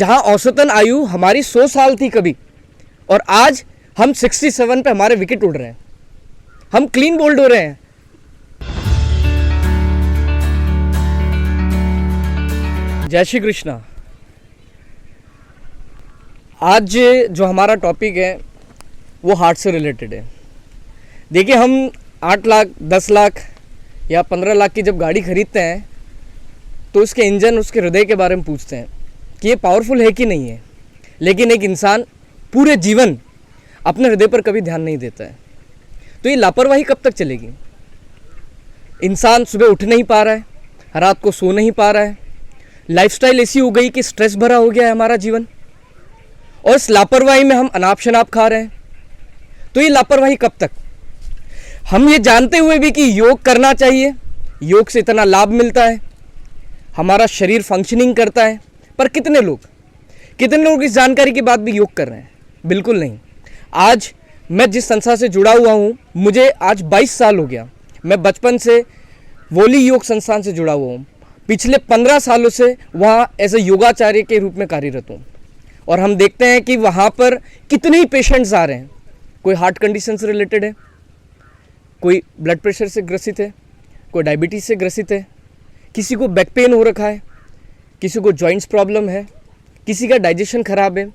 जहां औसतन आयु हमारी 100 साल थी कभी, और आज हम 67 पे हमारे विकेट उड़ रहे हैं, हम क्लीन बोल्ड हो रहे हैं। जय श्री कृष्णा। आज जो हमारा टॉपिक है वो हार्ट से रिलेटेड है। देखिए, हम 8 लाख 10 लाख या 15 लाख की जब गाड़ी खरीदते हैं तो उसके इंजन, उसके हृदय के बारे में पूछते हैं कि ये पावरफुल है कि नहीं है। लेकिन एक इंसान पूरे जीवन अपने हृदय पर कभी ध्यान नहीं देता है, तो ये लापरवाही कब तक चलेगी। इंसान सुबह उठ नहीं पा रहा है, रात को सो नहीं पा रहा है, लाइफस्टाइल ऐसी हो गई कि स्ट्रेस भरा हो गया है हमारा जीवन, और इस लापरवाही में हम अनाप शनाप खा रहे हैं। तो ये लापरवाही कब तक। हम ये जानते हुए भी कि योग करना चाहिए, योग से इतना लाभ मिलता है, हमारा शरीर फंक्शनिंग करता है, पर कितने लोग इस जानकारी के बाद भी योग कर रहे हैं। बिल्कुल नहीं। आज मैं जिस संस्था से जुड़ा हुआ हूँ, मुझे आज 22 साल हो गया। मैं बचपन से वोली योग संस्थान से जुड़ा हुआ हूँ। पिछले 15 सालों से वहाँ एज ए योगाचार्य के रूप में कार्यरत हूँ, और हम देखते हैं कि वहाँ पर कितने ही पेशेंट्स आ रहे हैं। कोई हार्ट कंडीशन से रिलेटेड है, कोई ब्लड प्रेशर से ग्रसित है, कोई डायबिटीज़ से ग्रसित है, किसी को बैक पेन हो रखा है, किसी को जॉइंट्स प्रॉब्लम है, किसी का डाइजेशन खराब है।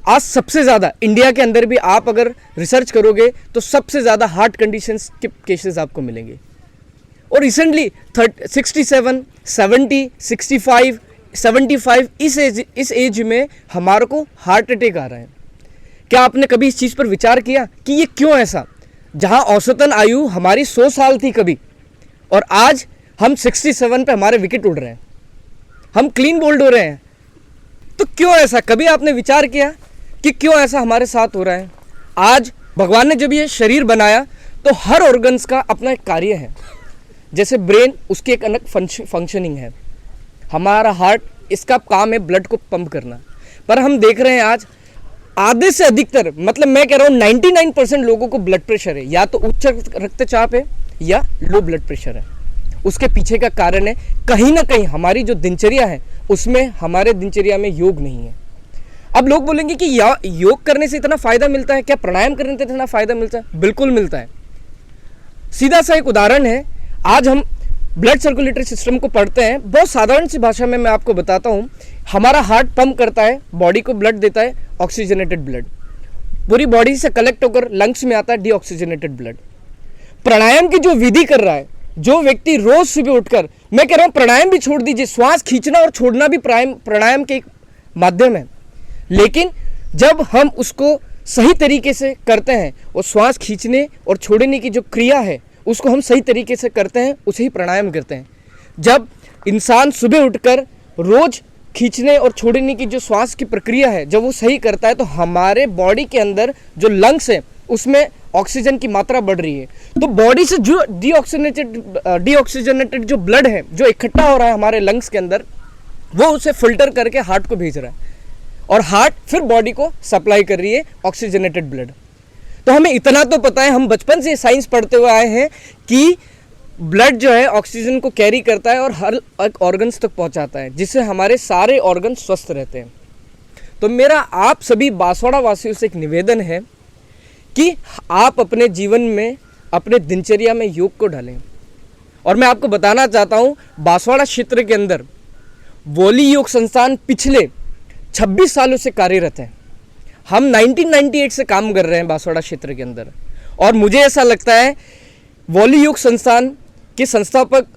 आज सबसे ज़्यादा इंडिया के अंदर भी आप अगर रिसर्च करोगे तो सबसे ज़्यादा हार्ट कंडीशंस के केसेस आपको मिलेंगे। और रिसेंटली 67, 70, 65, 75 इस एज में हमारे को हार्ट अटैक आ रहा है। क्या आपने कभी इस चीज़ पर विचार किया कि ये क्यों ऐसा। जहां औसतन आयु हमारी 100 साल थी कभी, और आज हम 67 पे हमारे विकेट उड़ रहे हैं, हम क्लीन बोल्ड हो रहे हैं। तो क्यों ऐसा, कभी आपने विचार किया कि क्यों ऐसा हमारे साथ हो रहा है। आज भगवान ने जब ये शरीर बनाया तो हर ऑर्गन्स का अपना एक कार्य है। जैसे ब्रेन, उसकी एक अलग फंक्शनिंग है। हमारा हार्ट, इसका काम है ब्लड को पंप करना। पर हम देख रहे हैं आज आधे से अधिकतर, मतलब मैं कह रहा हूँ 99% लोगों को ब्लड प्रेशर है, या तो उच्च रक्तचाप है या लो ब्लड प्रेशर है। उसके पीछे का कारण है कहीं ना कहीं हमारी जो दिनचर्या है उसमें, हमारे दिनचर्या में योग नहीं है। अब लोग बोलेंगे कि योग करने से इतना फायदा मिलता है क्या, प्राणायाम करने से इतना फायदा मिलता है। बिल्कुल मिलता है। सीधा सा एक उदाहरण है, आज हम ब्लड सर्कुलेटरी सिस्टम को पढ़ते हैं। बहुत साधारण सी भाषा में मैं आपको बताता हूँ। हमारा हार्ट पंप करता है, बॉडी को ब्लड देता है, ऑक्सीजनेटेड ब्लड पूरी बॉडी से कलेक्ट होकर लंग्स में आता है, डीऑक्सीजनेटेड ब्लड। प्राणायाम की जो विधि कर रहा है जो व्यक्ति रोज सुबह उठकर, मैं कह रहा हूँ प्राणायाम भी छोड़ दीजिए, श्वास खींचना और छोड़ना भी प्राणायाम के एक माध्यम है। लेकिन जब हम उसको सही तरीके से करते हैं, और श्वास खींचने और छोड़ने की जो क्रिया है उसको हम सही तरीके से करते हैं, उसे ही प्राणायाम कहते हैं। जब इंसान सुबह उठकर रोज खींचने और छोड़ने की जो श्वास की प्रक्रिया है जब वो सही करता है, तो हमारे बॉडी के अंदर जो लंग्स है उसमें ऑक्सीजन की मात्रा बढ़ रही है। तो बॉडी से जो डीऑक्सीजनेटेड जो ब्लड है जो इकट्ठा हो रहा है हमारे लंग्स के अंदर, वो उसे फिल्टर करके हार्ट को भेज रहा है, और हार्ट फिर बॉडी को सप्लाई कर रही है ऑक्सीजनेटेड ब्लड। तो हमें इतना तो पता है, हम बचपन से साइंस पढ़ते हुए आए हैं कि ब्लड जो है ऑक्सीजन को कैरी करता है और हर एक ऑर्गन्स तक पहुंचाता है, जिससे हमारे सारे ऑर्गन स्वस्थ रहते हैं। तो मेरा आप सभी बांसवाड़ा वासियों से एक निवेदन है कि आप अपने जीवन में, अपने दिनचर्या में योग को डालें। और मैं आपको बताना चाहता हूँ, बांसवाड़ा क्षेत्र के अंदर वोली योग संस्थान पिछले 26 सालों से कार्यरत है। हम 1998 से काम कर रहे हैं बांसवाड़ा क्षेत्र के अंदर, और मुझे ऐसा लगता है वोली योग संस्थान के संस्थापक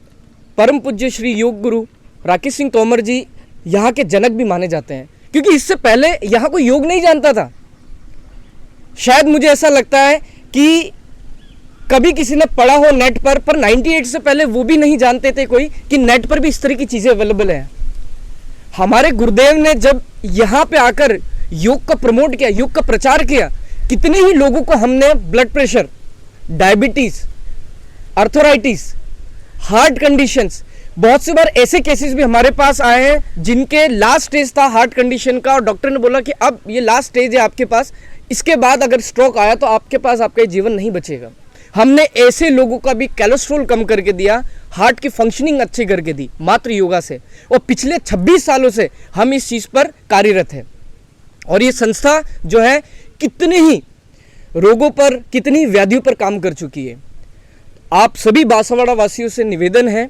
परम पूज्य श्री योग गुरु राकेश सिंह तोमर जी यहाँ के जनक भी माने जाते हैं, क्योंकि इससे पहले यहाँ कोई योग नहीं जानता था। शायद मुझे ऐसा लगता है कि कभी किसी ने पढ़ा हो नेट पर 98 से पहले वो भी नहीं जानते थे कोई कि नेट पर भी इस तरह की चीज़ें अवेलेबल हैं। हमारे गुरुदेव ने जब यहाँ पे आकर योग का प्रमोट किया, योग का प्रचार किया, कितने ही लोगों को हमने blood pressure, diabetes, arthritis, heart conditions, बहुत से बार ऐसे केसेस भी हमारे पास आए हैं जिनके लास्ट स्टेज था हार्ट कंडीशन का, और डॉक्टर ने बोला कि अब ये लास्ट स्टेज है आपके पास, इसके बाद अगर स्ट्रोक आया तो आपके पास आपका जीवन नहीं बचेगा। हमने ऐसे लोगों का भी कोलेस्ट्रॉल कम करके दिया, हार्ट की फंक्शनिंग अच्छी करके दी मात्र योगा से। और पिछले 26 सालों से हम इस चीज़ पर कार्यरत हैं। और ये संस्था जो है कितने ही रोगों पर, कितनी ही व्याधियों पर काम कर चुकी है। आप सभी बांसवाड़ा वासियों से निवेदन है,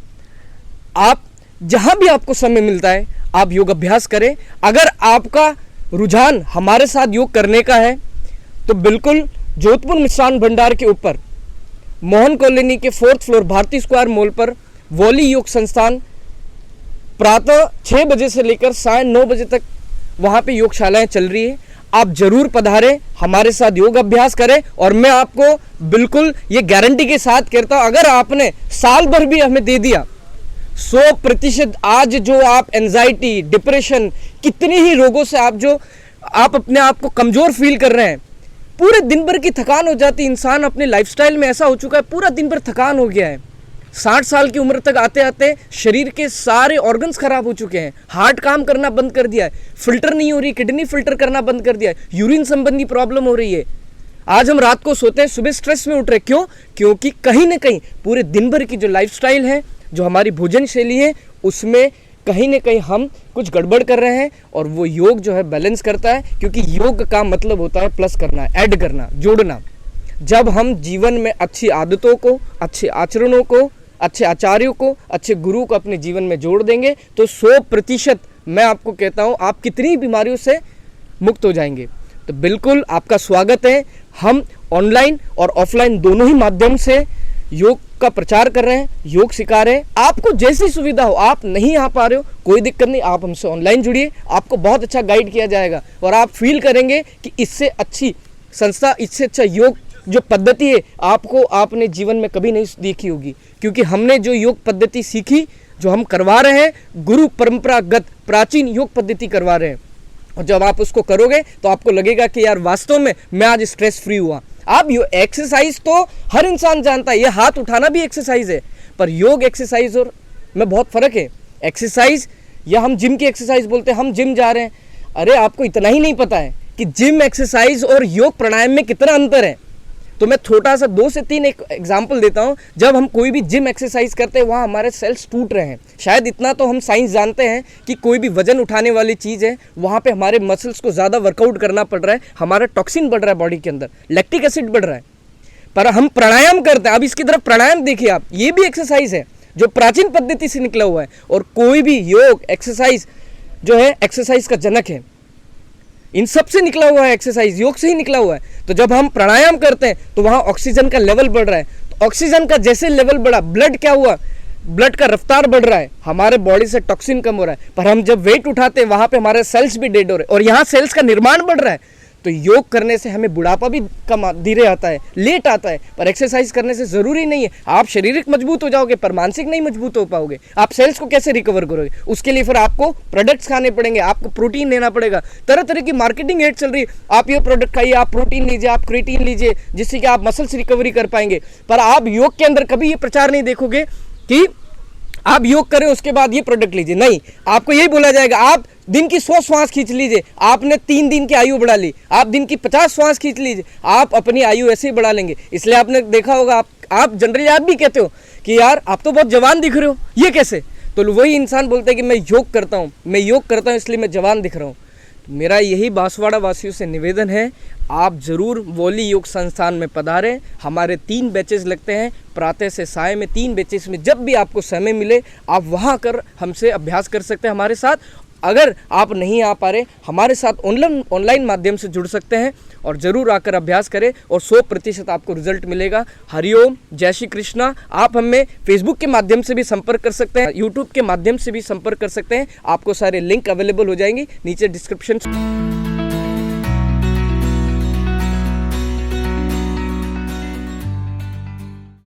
आप जहाँ भी आपको समय मिलता है आप योग अभ्यास करें। अगर आपका रुझान हमारे साथ योग करने का है तो बिल्कुल जोधपुर मिष्ठान भंडार के ऊपर मोहन कॉलोनी के 4th floor Bharati square mall पर वॉली योग संस्थान प्रातः 6 बजे से लेकर साढ़े 9 बजे तक वहाँ पे योगशालाएं चल रही है। आप जरूर पधारें, हमारे साथ योग अभ्यास करें। और मैं आपको बिल्कुल ये गारंटी के साथ कहता हूँ, अगर आपने साल भर भी हमें दे दिया 100% आज जो आप एंजाइटी, डिप्रेशन, कितने ही रोगों से आप अपने आप को कमज़ोर फील कर रहे हैं, पूरे दिन भर की थकान हो जाती है। इंसान अपने लाइफस्टाइल में ऐसा हो चुका है, पूरा दिन भर थकान हो गया है। 60 साल की उम्र तक आते आते शरीर के सारे ऑर्गन्स खराब हो चुके हैं, हार्ट काम करना बंद कर दिया है, फिल्टर नहीं हो रही, किडनी फिल्टर करना बंद कर दिया है, यूरिन संबंधी प्रॉब्लम हो रही है। आज हम रात को सोते हैं, सुबह स्ट्रेस में उठ रहे, क्यों? क्योंकि कहीं ना कहीं पूरे दिन भर की जो लाइफस्टाइल है, जो हमारी भोजन शैली है, उसमें कहीं ना कहीं हम कुछ गड़बड़ कर रहे हैं। और वो योग जो है बैलेंस करता है, क्योंकि योग का मतलब होता है प्लस करना, ऐड करना, जोड़ना। जब हम जीवन में अच्छी आदतों को, अच्छे आचरणों को, अच्छे आचार्यों को, अच्छे गुरु को अपने जीवन में जोड़ देंगे तो 100% मैं आपको कहता हूँ आप कितनी बीमारियों से मुक्त हो जाएंगे। तो बिल्कुल आपका स्वागत है। हम ऑनलाइन और ऑफलाइन दोनों ही माध्यम से योग का प्रचार कर रहे हैं, योग सिखा रहे हैं। आपको जैसी सुविधा हो, आप नहीं आ पा रहे हो, कोई दिक्कत नहीं, आप हमसे ऑनलाइन जुड़िए, आपको बहुत अच्छा गाइड किया जाएगा। और आप फील करेंगे कि इससे अच्छी संस्था, इससे अच्छा योग जो पद्धति है आपको आपने जीवन में कभी नहीं देखी होगी। क्योंकि हमने जो योग पद्धति सीखी, जो हम करवा रहे हैं, गुरु परंपरागत प्राचीन योग पद्धति करवा रहे हैं। और जब आप उसको करोगे तो आपको लगेगा कि यार वास्तव में मैं आज स्ट्रेस फ्री हुआ। आप एक्सरसाइज तो हर इंसान जानता है, ये हाथ उठाना भी एक्सरसाइज है, पर योग एक्सरसाइज और में बहुत फ़र्क है। एक्सरसाइज या हम जिम की एक्सरसाइज बोलते हैं, हम जिम जा रहे हैं, अरे आपको इतना ही नहीं पता है कि जिम एक्सरसाइज और योग प्राणायाम में कितना अंतर है। तो मैं छोटा सा 2 से 3 एक एग्जाम्पल देता हूँ। जब हम कोई भी जिम एक्सरसाइज करते हैं वहाँ हमारे सेल्स टूट रहे हैं। शायद इतना तो हम साइंस जानते हैं कि कोई भी वजन उठाने वाली चीज़ है, वहाँ पे हमारे मसल्स को ज़्यादा वर्कआउट करना पड़ रहा है, हमारा टॉक्सिन बढ़ रहा है बॉडी के अंदर, लैक्टिक एसिड बढ़ रहा है। पर हम प्राणायाम करते हैं, अब इसकी तरफ प्राणायाम देखिए आप, ये भी एक्सरसाइज है जो प्राचीन पद्धति से निकला हुआ है। और कोई भी योग एक्सरसाइज जो है एक्सरसाइज का जनक है, इन सब से निकला हुआ है, एक्सरसाइज योग से ही निकला हुआ है। तो जब हम प्राणायाम करते हैं तो वहाँ ऑक्सीजन का लेवल बढ़ रहा है, तो ऑक्सीजन का जैसे लेवल बढ़ा, ब्लड क्या हुआ, ब्लड का रफ्तार बढ़ रहा है, हमारे बॉडी से टॉक्सिन कम हो रहा है। पर हम जब वेट उठाते हैं वहाँ पे हमारे सेल्स भी डेड हो रहे हैं और यहाँ सेल्स का निर्माण बढ़ रहा है। तो योग करने से हमें बुढ़ापा भी कम धीरे आता है, लेट आता है, पर एक्सरसाइज करने से ज़रूरी नहीं है आप शारीरिक मजबूत हो जाओगे पर मानसिक नहीं मजबूत हो पाओगे। आप सेल्स को कैसे रिकवर करोगे? उसके लिए फिर आपको प्रोडक्ट्स खाने पड़ेंगे, आपको प्रोटीन लेना पड़ेगा। तरह तरह की मार्केटिंग एड चल रही है, आप ये प्रोडक्ट खाइए, आप प्रोटीन लीजिए, आप क्रिएटिन लीजिए, जिससे कि आप मसल्स रिकवरी कर पाएंगे। पर आप योग के अंदर कभी ये प्रचार नहीं देखोगे कि आप योग करें उसके बाद ये प्रोडक्ट लीजिए, नहीं, आपको यही बोला जाएगा आप दिन की 100 श्वास खींच लीजिए, आपने 3 दिन की आयु बढ़ा ली, आप दिन की 50 श्वास खींच लीजिए, आप अपनी आयु ऐसे ही बढ़ा लेंगे। इसलिए आपने देखा होगा, आप जनरली आप भी कहते हो कि यार आप तो बहुत जवान दिख रहे हो, ये कैसे? तो वही इंसान बोलता है कि मैं योग करता हूँ इसलिए मैं जवान दिख रहा हूँ। मेरा यही बांसवाड़ा वासियों से निवेदन है, आप ज़रूर वॉली योग संस्थान में पधारें। हमारे 3 बैचेस लगते हैं, प्रातः से साय में 3 बैचेस में जब भी आपको समय मिले आप वहाँ आकर हमसे अभ्यास कर सकते हैं हमारे साथ। अगर आप नहीं आ पा रहे, हमारे साथ ऑनलाइन माध्यम से जुड़ सकते हैं और ज़रूर आकर अभ्यास करें और 100% आपको रिजल्ट मिलेगा। हरिओम, जय श्री कृष्णा। आप हमें फेसबुक के माध्यम से भी संपर्क कर सकते हैं, यूट्यूब के माध्यम से भी संपर्क कर सकते हैं। आपको सारे लिंक अवेलेबल हो जाएंगे नीचे डिस्क्रिप्शन।